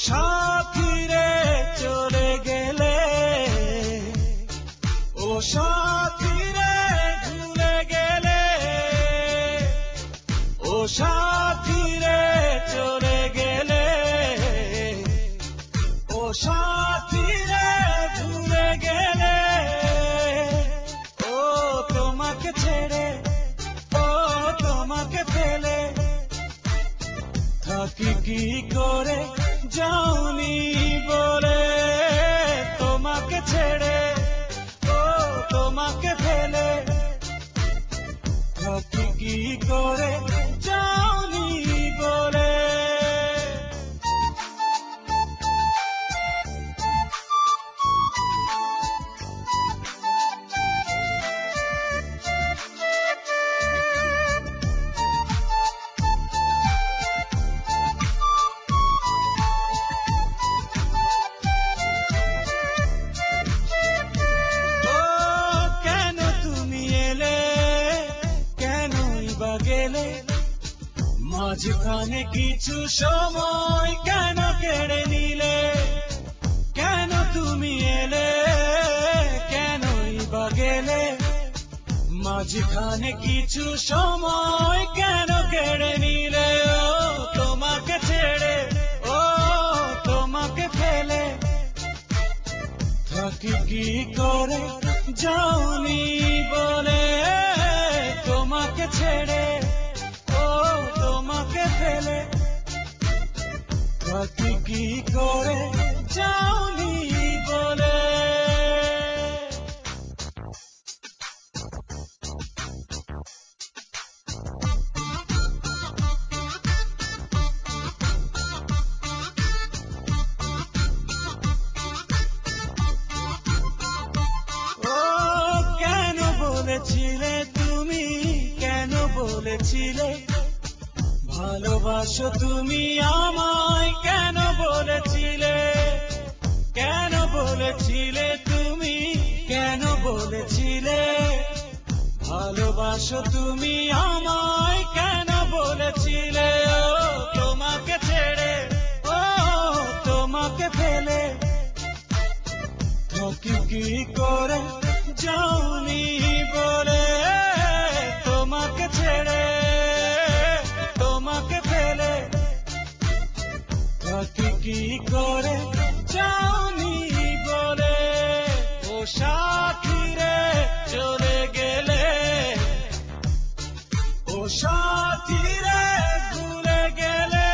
সাথী রে চলে গেলে, ও সাথী রে ভুলে গেলে, ও সাথী রে চলে গেলে, ও সাথী রে ভুলে গেলে, ও তোমাকে ছেড়ে, ও তোমাকে ফেলে থাকি কি করে যাওনি বলে, তোমাকে ছেড়ে, ও তোমাকে ফেলে থাকি কি করে যাওনি বলে। মাঝখানে কিছু সময় কেন কেড়ে নিলে, কেন তুমি এলে, কেনই বা গেলে, মাঝখানে কিছু সময় কেন কেড়ে নিলে, ও তোমাকে ছেড়ে, ও তোমাকে ফেলে থাকি কি করে যাওনি বলে, তোমাকে ছেড়ে, তোমাকে ফেলে থাকি কি করে যাওনি বলে। ও কেন বলেছিলে তুমি, কেন বলেছিলে ভালোবাসো তুমি আমায়, কেন বলেছিলে, কেন বলেছিলে তুমি, কেন বলেছিলে ভালোবাসো তুমি আমায়, কেন বলেছিলে, ও তোমাকে ছেড়ে, ও তোমাকে ফেলে থাকি কি করে যাওনি বলে, তোমাকে ছেড়ে, তোমাকে ফেলে থাকি কি করে যাওনি বলে। ও সাথী রে চলে গেলে, ও সাথী রে ভুলে গেলে,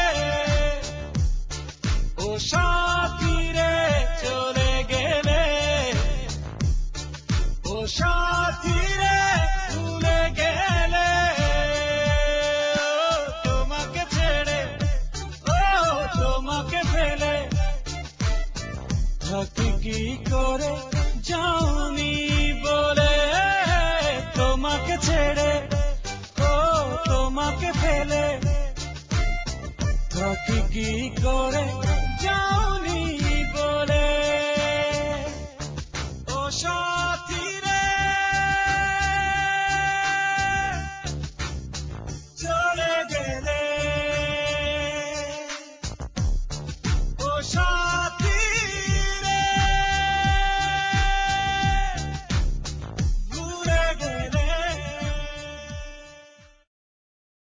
ও সাথী রে চলে গেলে, ও সাথী রে ভুলে গেলে, তোমাকে ছেড়ে, ও তোমাকে ফেলে থাকি কি করে যাওনি বলে, তোমাকে ছেড়ে, ও তোমাকে ফেলে থাকি কি করে যাওনি।